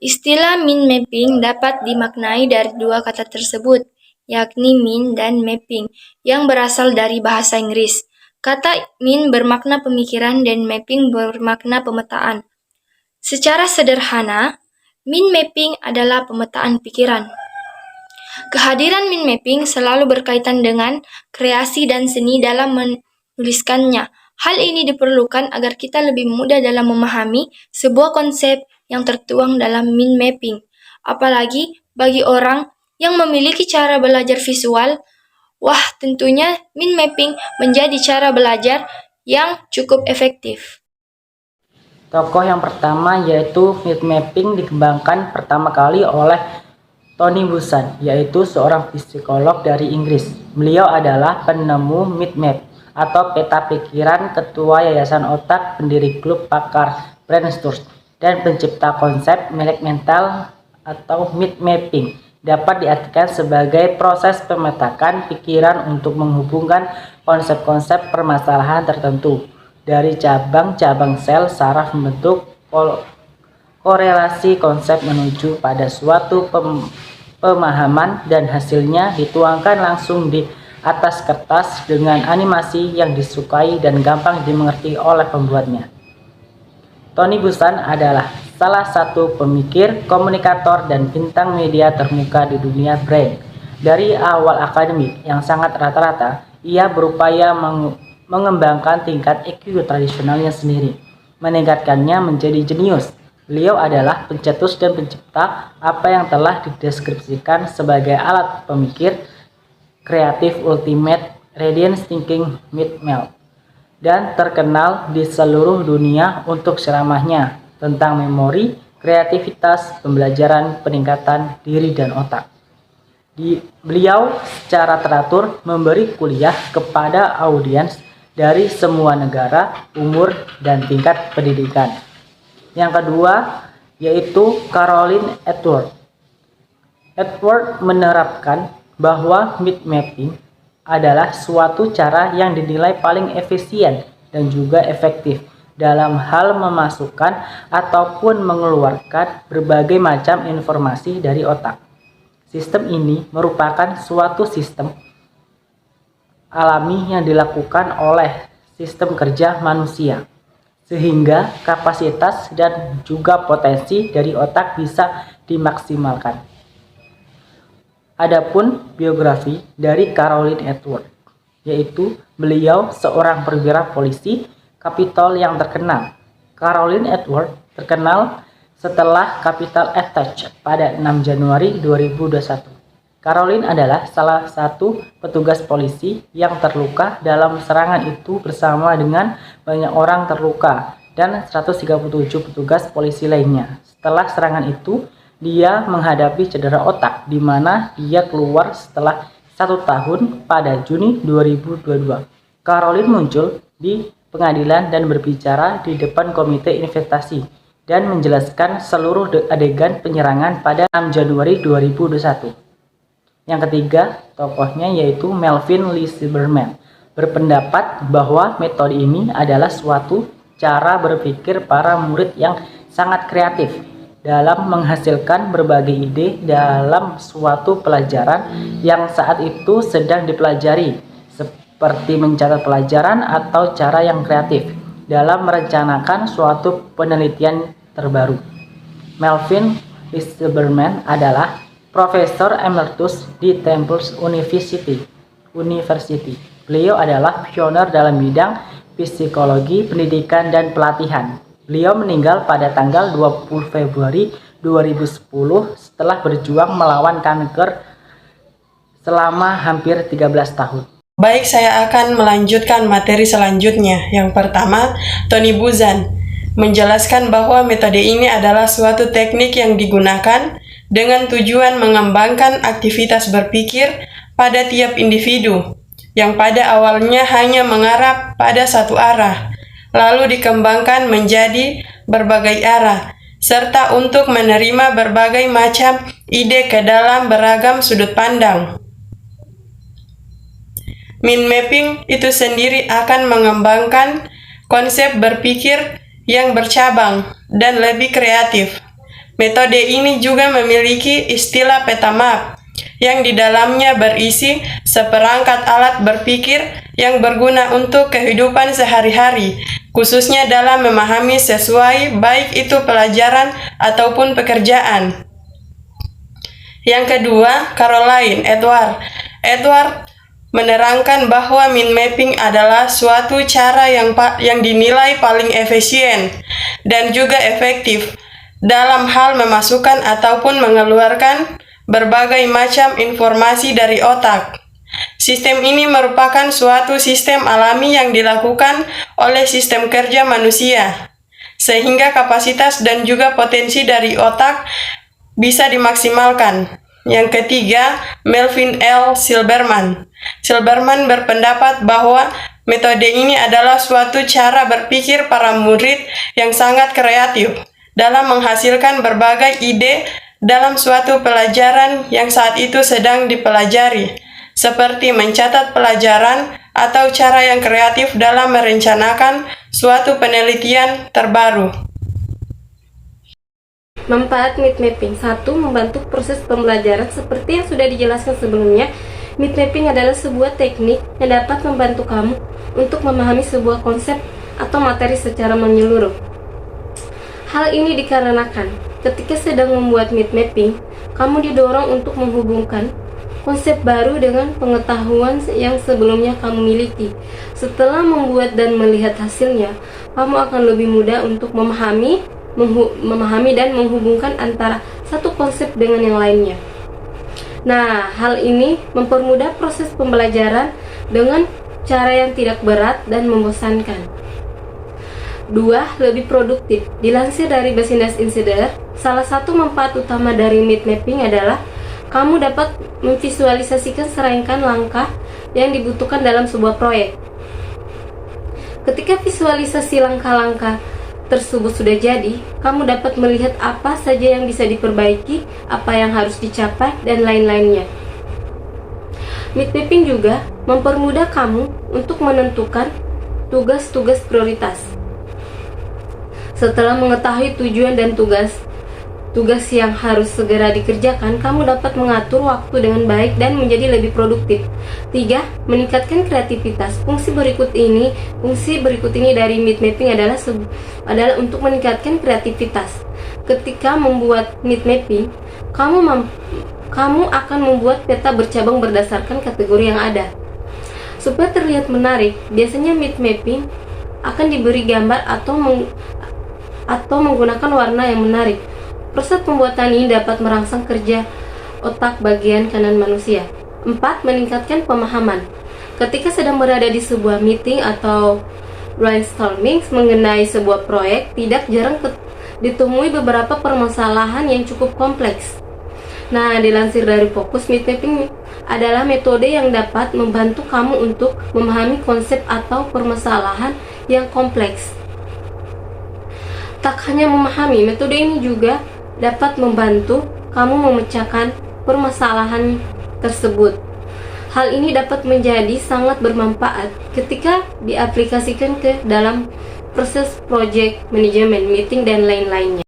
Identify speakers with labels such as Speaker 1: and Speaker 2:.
Speaker 1: Istilah mind mapping dapat dimaknai dari dua kata tersebut, yakni mind dan mapping, yang berasal dari bahasa Inggris. Kata mind bermakna pemikiran dan mapping bermakna pemetaan. Secara sederhana, mind mapping adalah pemetaan pikiran. Kehadiran mind mapping selalu berkaitan dengan kreasi dan seni dalam menuliskannya. Hal ini diperlukan agar kita lebih mudah dalam memahami sebuah konsep yang tertuang dalam mind mapping. Apalagi bagi orang yang memiliki cara belajar visual, wah tentunya mind mapping menjadi cara belajar yang cukup efektif.
Speaker 2: Tokoh yang pertama yaitu mind mapping dikembangkan pertama kali oleh Tony Buzan, yaitu seorang psikolog dari Inggris. Beliau adalah penemu mind map atau peta pikiran, ketua Yayasan Otak, pendiri klub pakar brainstorm, dan pencipta konsep melek mental atau mind mapping. Dapat diartikan sebagai proses pemetakan pikiran untuk menghubungkan konsep-konsep permasalahan tertentu dari cabang-cabang sel saraf membentuk korelasi konsep menuju pada suatu pemahaman dan hasilnya dituangkan langsung di atas kertas dengan animasi yang disukai dan gampang dimengerti oleh pembuatnya. Tony Buzan adalah salah satu pemikir, komunikator, dan bintang media termuka di dunia brain. Dari awal akademik yang sangat rata-rata, ia berupaya mengembangkan tingkat EQ tradisionalnya sendiri, meningkatkannya menjadi jenius. Beliau adalah pencetus dan pencipta apa yang telah dideskripsikan sebagai alat pemikir kreatif ultimate radiance thinking mid-melt, dan terkenal di seluruh dunia untuk ceramahnya tentang memori, kreativitas, pembelajaran, peningkatan diri dan otak. Beliau secara teratur memberi kuliah kepada audiens dari semua negara, umur, dan tingkat pendidikan. Yang kedua yaitu Caroline Edwards. Edwards menerapkan bahwa mind mapping adalah suatu cara yang dinilai paling efisien dan juga efektif dalam hal memasukkan ataupun mengeluarkan berbagai macam informasi dari otak. Sistem ini merupakan suatu sistem alami yang dilakukan oleh sistem kerja manusia, sehingga kapasitas dan juga potensi dari otak bisa dimaksimalkan. Adapun biografi dari Caroline Edwards, yaitu beliau seorang perwira polisi Capitol yang terkenal. Caroline Edwards terkenal setelah Capitol Attack pada 6 Januari 2021. Caroline adalah salah satu petugas polisi yang terluka dalam serangan itu bersama dengan banyak orang terluka dan 137 petugas polisi lainnya. Setelah serangan itu, dia menghadapi cedera otak, di mana dia keluar setelah 1 tahun pada Juni 2022. Caroline muncul di pengadilan dan berbicara di depan komite investasi dan menjelaskan seluruh adegan penyerangan pada 6 Januari 2021. Yang ketiga, tokohnya yaitu Melvin Lee Silberman, berpendapat bahwa metode ini adalah suatu cara berpikir para murid yang sangat kreatif dalam menghasilkan berbagai ide dalam suatu pelajaran yang saat itu sedang dipelajari, seperti mencatat pelajaran atau cara yang kreatif dalam merencanakan suatu penelitian terbaru. Melvin Silberman adalah Profesor Emeritus di Temple University. Beliau adalah pioner dalam bidang psikologi, pendidikan, dan pelatihan. Beliau meninggal pada tanggal 20 Februari 2010 setelah berjuang melawan kanker selama hampir 13 tahun.
Speaker 3: Baik, saya akan melanjutkan materi selanjutnya. Yang pertama, Tony Buzan menjelaskan bahwa metode ini adalah suatu teknik yang digunakan dengan tujuan mengembangkan aktivitas berpikir pada tiap individu, yang pada awalnya hanya mengarah pada satu arah, lalu dikembangkan menjadi berbagai arah, serta untuk menerima berbagai macam ide ke dalam beragam sudut pandang. Mind mapping itu sendiri akan mengembangkan konsep berpikir yang bercabang dan lebih kreatif. Metode ini juga memiliki istilah peta map, yang di dalamnya berisi seperangkat alat berpikir yang berguna untuk kehidupan sehari-hari, khususnya dalam memahami sesuai baik itu pelajaran ataupun pekerjaan. Yang kedua, Caroline Edward menerangkan bahwa mind mapping adalah suatu cara yang dinilai paling efisien dan juga efektif dalam hal memasukkan ataupun mengeluarkan berbagai macam informasi dari otak. Sistem ini merupakan suatu sistem alami yang dilakukan oleh sistem kerja manusia, sehingga kapasitas dan juga potensi dari otak bisa dimaksimalkan. Yang ketiga, Melvin L. Silberman berpendapat bahwa metode ini adalah suatu cara berpikir para murid yang sangat kreatif dalam menghasilkan berbagai ide dalam suatu pelajaran yang saat itu sedang dipelajari, seperti mencatat pelajaran atau cara yang kreatif dalam merencanakan suatu penelitian terbaru.
Speaker 4: Manfaat mind mapping. 1. Membantu proses pembelajaran. Seperti yang sudah dijelaskan sebelumnya, mind mapping adalah sebuah teknik yang dapat membantu kamu untuk memahami sebuah konsep atau materi secara menyeluruh. Hal ini dikarenakan ketika sedang membuat mind mapping, kamu didorong untuk menghubungkan konsep baru dengan pengetahuan yang sebelumnya kamu miliki. Setelah membuat dan melihat hasilnya, kamu akan lebih mudah untuk memahami dan menghubungkan antara satu konsep dengan yang lainnya. Nah, hal ini mempermudah proses pembelajaran dengan cara yang tidak berat dan membosankan. 2. Lebih produktif. Dilansir dari Business Insider, salah satu manfaat utama dari mind mapping adalah kamu dapat memvisualisasikan serangkaian langkah yang dibutuhkan dalam sebuah proyek. Ketika visualisasi langkah-langkah tersebut sudah jadi, kamu dapat melihat apa saja yang bisa diperbaiki, apa yang harus dicapai, dan lain-lainnya. Mind mapping juga mempermudah kamu untuk menentukan tugas-tugas prioritas. Setelah mengetahui tujuan dan tugas yang harus segera dikerjakan, kamu dapat mengatur waktu dengan baik dan menjadi lebih produktif. 3. Meningkatkan kreativitas. Fungsi berikut ini dari mind mapping adalah untuk meningkatkan kreativitas. Ketika membuat mind mapping, kamu akan membuat peta bercabang berdasarkan kategori yang ada. Supaya terlihat menarik, biasanya mind mapping akan diberi gambar atau menggunakan warna yang menarik. Proses pembuatan ini dapat merangsang kerja otak bagian kanan manusia. 4. Meningkatkan pemahaman. Ketika sedang berada di sebuah meeting atau brainstorming mengenai sebuah proyek, tidak jarang ditemui beberapa permasalahan yang cukup kompleks. Nah, dilansir dari Fokus, mind mapping adalah metode yang dapat membantu kamu untuk memahami konsep atau permasalahan yang kompleks. Tak hanya memahami, metode ini juga dapat membantu kamu memecahkan permasalahan tersebut. Hal ini dapat menjadi sangat bermanfaat ketika diaplikasikan ke dalam proses project, manajemen, meeting, dan lain-lainnya.